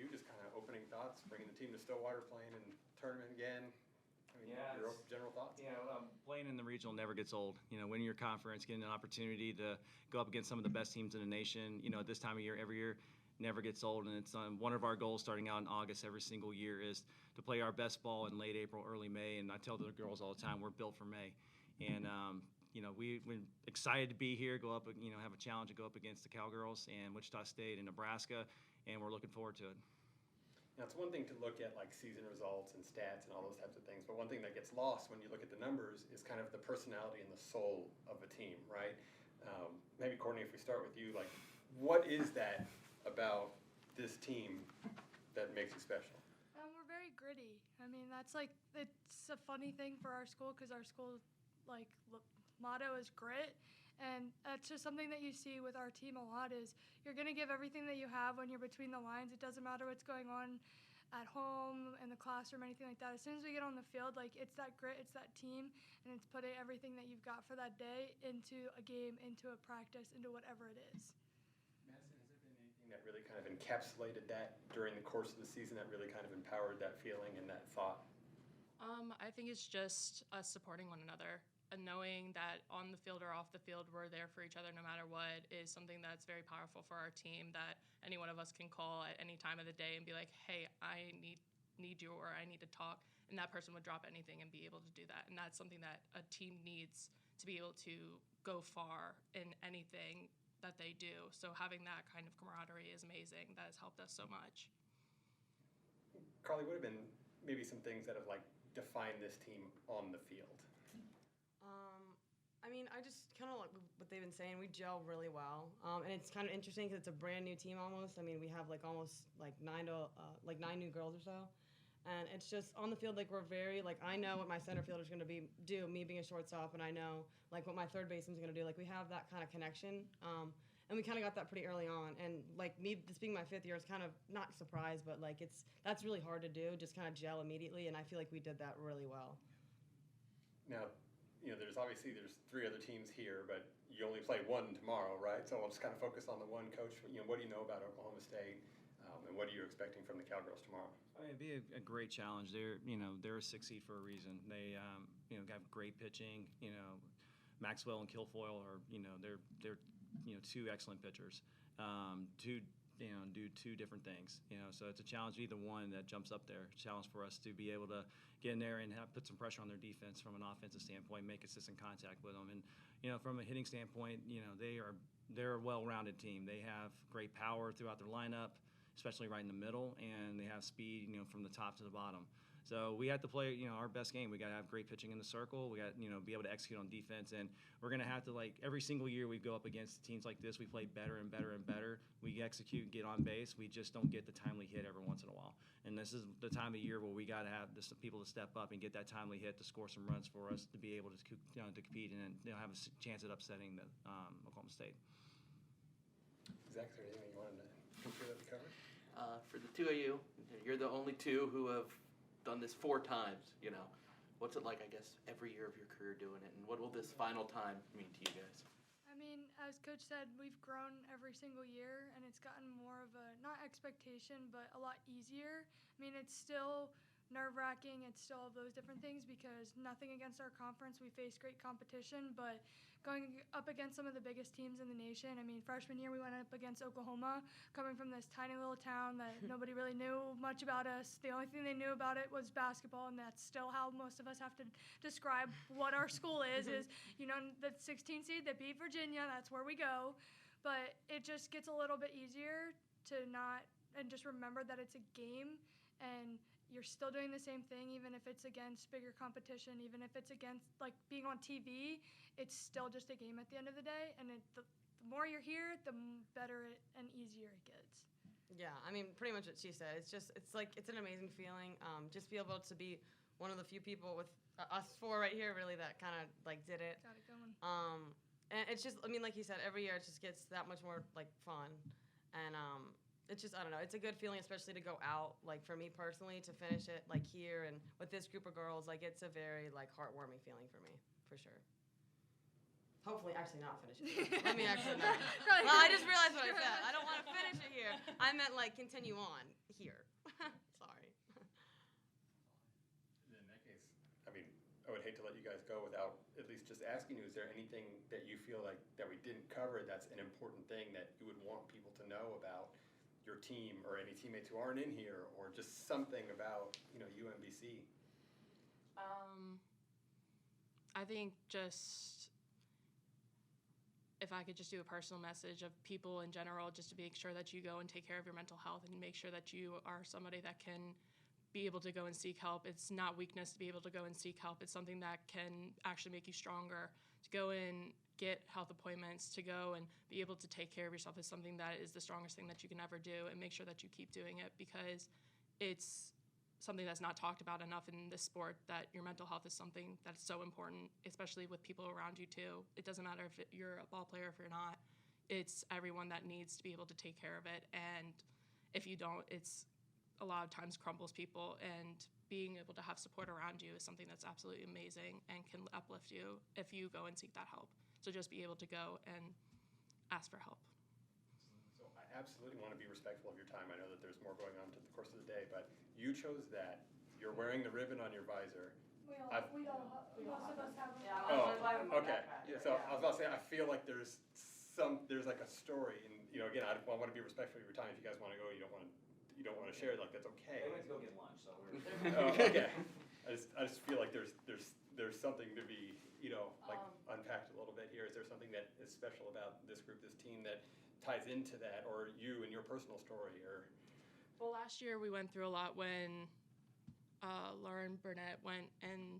you, just kind of opening thoughts, bringing the team to Stillwater, playing in tournament again. I mean, your general thoughts? Playing in the regional never gets old. Winning your conference, getting an opportunity to go up against some of the best teams in the nation, at this time of year, every year, never gets old. And it's one of our goals starting out in August every single year is to play our best ball in late April, early May. And I tell the girls all the time, we're built for May. And, we're excited to be here, go up, have a challenge to go up against the Cowgirls and Wichita State and Nebraska, and we're looking forward to it. Now, it's one thing to look at like season results and stats and all those types of things, but one thing that gets lost when you look at the numbers is kind of the personality and the soul of a team, right? Maybe, Courtney, if we start with you, like, what is that about this team that makes you special? We're very gritty. I mean, it's a funny thing for our school because our school, motto is grit, and that's just something that you see with our team a lot is you're going to give everything that you have when you're between the lines. It doesn't matter what's going on at home, in the classroom, anything like that. As soon as we get on the field, it's that grit, it's that team, and it's putting everything that you've got for that day into a game, into a practice, into whatever it is. Madison, has there been anything that really kind of encapsulated that during the course of the season that really kind of empowered that feeling and that thought? I think it's just us supporting one another. And knowing that on the field or off the field, we're there for each other no matter what is something that's very powerful for our team that any one of us can call at any time of the day and be like, hey, I need you or I need to talk. And that person would drop anything and be able to do that. And that's something that a team needs to be able to go far in anything that they do. So having that kind of camaraderie is amazing. That has helped us so much. Carly, what have been maybe some things that have defined this team on the field? I just kind of like what they've been saying. We gel really well, and it's kind of interesting because it's a brand new team almost. We have almost nine new girls or so, and it's just on the field we're very I know what my center fielder is going to do, me being a shortstop, and I know what my third baseman is going to do. We have that kind of connection, and we kind of got that pretty early on. And me, this being my 5th year, it's kind of not surprised, but that's really hard to do, just kind of gel immediately, and I feel we did that really well. Now, there's 3 other teams here, but you only play one tomorrow, right? So we'll just kind of focus on the one. Coach, what do you know about Oklahoma State, and what are you expecting from the Cowgirls tomorrow? It'd be a great challenge. They're a 6 seed for a reason. They got great pitching. Maxwell and Kilfoyle are they're 2 excellent pitchers. Do 2 different things. So it's a challenge either one that jumps up there. Challenge for us to be able to get in there and put some pressure on their defense from an offensive standpoint, make consistent contact with them. And from a hitting standpoint, they're a well-rounded team. They have great power throughout their lineup, especially right in the middle, and they have speed, from the top to the bottom. So we have to play, our best game. We got to have great pitching in the circle. We got, be able to execute on defense, and we're going to have to every single year we go up against teams like this, we play better and better and better. We execute and get on base. We just don't get the timely hit every once in a while. And this is the time of year where we got to have people to step up and get that timely hit to score some runs for us to be able to to compete and have a chance at upsetting the Oklahoma State. Zach, is there anything you wanted to make sure that we covered? For the 2 of you, you're the only 2 who have done this 4 times, What's it like, I guess, every year of your career doing it, and what will this final time mean to you guys? As Coach said, we've grown every single year, and it's gotten more of a, not expectation, but a lot easier. It's still nerve-wracking. It's still all those different things because nothing against our conference. We face great competition, but going up against some of the biggest teams in the nation. Freshman year we went up against Oklahoma, coming from this tiny little town that nobody really knew much about us. The only thing they knew about it was basketball, and that's still how most of us have to describe what our school is the 16 seed that beat Virginia, that's where we go. But it just gets a little bit easier to not, and just remember that it's a game, and you're still doing the same thing, even if it's against bigger competition, even if it's against being on TV, it's still just a game at the end of the day. And the more you're here, the better and easier it gets. Yeah, pretty much what she said. It's an amazing feeling. Just be able to be one of the few people with us 4 right here, really, that kind of did it. Got it going. And it's just, like you said, every year it just gets that much more fun, and it's just, I don't know, it's a good feeling, especially to go out, for me personally, to finish it, here and with this group of girls, it's a very, heartwarming feeling for me, for sure. Hopefully, actually not finish it. Let me actually. Right. Well, I just realized what I said. I don't want to finish it here. I meant like continue on here. Sorry. In that case, I mean, I would hate to let you guys go without at least just asking you, is there anything that you feel like that we didn't cover that's an important thing that you would want people to know about your team or any teammates who aren't in here, or just something about, UMBC? I think just if I could just do a personal message of people in general, just to make sure that you go and take care of your mental health and make sure that you are somebody that can be able to go and seek help. It's not weakness to be able to go and seek help. It's something that can actually make you stronger. To go and get health appointments, to go and be able to take care of yourself is something that is the strongest thing that you can ever do, and make sure that you keep doing it, because it's something that's not talked about enough in this sport, that your mental health is something that's so important, especially with people around you too. It doesn't matter if you're a ball player, if you're not. It's everyone that needs to be able to take care of it, and if you don't, it's a lot of times crumbles people, and being able to have support around you is something that's absolutely amazing and can uplift you if you go and seek that help. So just be able to go and ask for help. So I absolutely want to be respectful of your time. I know that there's more going on to the course of the day, but you chose that. You're wearing the ribbon on your visor. Most of us have them. Yeah, Oh, okay. So I was about to say, I feel like there's like a story, and again, I want to be respectful of your time. If you guys want to go, you don't want to share, like, that's okay. They went to go get lunch, so we're. Oh, okay. I just feel like there's something to be unpacked a little bit here. Is there something that is special about this group, this team, that ties into that, or you and your personal story, or? Well, last year we went through a lot when Lauren Burnett went and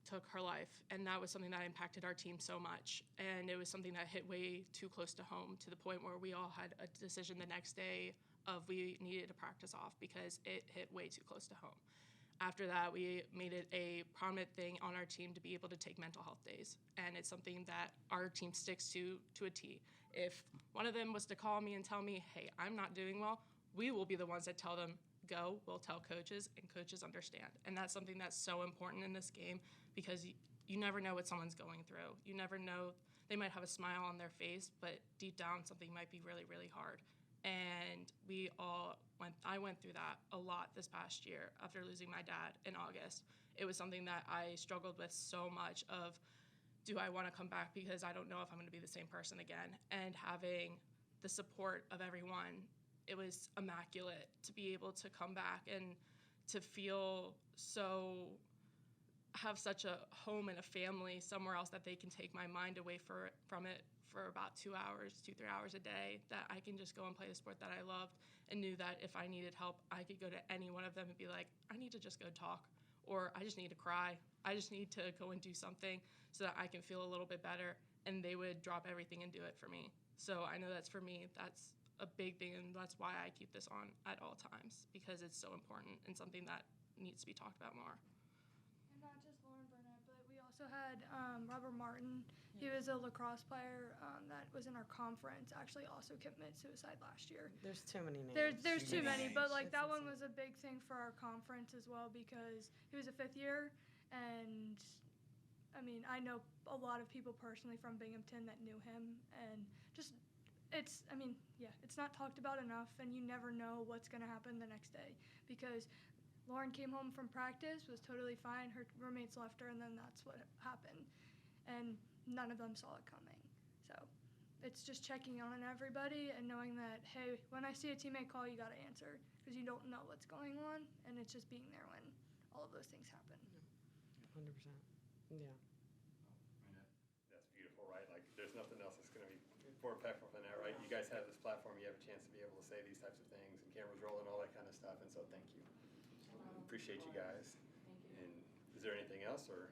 took her life, and that was something that impacted our team so much, and it was something that hit way too close to home, to the point where we all had a decision the next day of we needed to practice off because it hit way too close to home. After that, we made it a prominent thing on our team to be able to take mental health days, and it's something that our team sticks to a T. If one of them was to call me and tell me, hey, I'm not doing well, we will be the ones that tell them, go. We'll tell coaches, and coaches understand. And that's something that's so important in this game, because you never know what someone's going through. You never know. They might have a smile on their face, but deep down something might be really, really hard. And I went through that a lot this past year after losing my dad in August. It was something that I struggled with so much of, do I want to come back because I don't know if I'm going to be the same person again? And having the support of everyone, it was immaculate to be able to come back and to feel have such a home and a family somewhere else, that they can take my mind away from it for about 2 hours, 2-3 hours a day, that I can just go and play the sport that I loved, and knew that if I needed help, I could go to any one of them and be like, I need to just go talk, or I just need to cry. I just need to go and do something so that I can feel a little bit better, and they would drop everything and do it for me. So I know that's, for me, that's a big thing, and that's why I keep this on at all times, because it's so important and something that needs to be talked about more. And not just Lauren Burnett, but we also had Robert Martin. He was a lacrosse player that was in our conference, actually also committed suicide last year. There's too many names. There's too many, but It's that one insane. was a big thing for our conference as well, because he was a fifth year, and I mean, I know a lot of people personally from Binghamton that knew him, and just it's not talked about enough, and you never know what's going to happen the next day, because Lauren came home from practice, was totally fine, her roommates left her, and then that's what happened, and none of them saw it coming. So it's just checking on everybody and knowing that, hey, when I see a teammate call, you got to answer, because you don't know what's going on, and it's just being there when all of those things happen. 100%. Yeah. That's beautiful, right? Like, there's nothing else that's going to be more impactful than that, right? You guys have this platform, you have a chance to be able to say these types of things, and cameras rolling, all that kind of stuff, and so thank you. Appreciate you guys. Thank you. And is there anything else, or?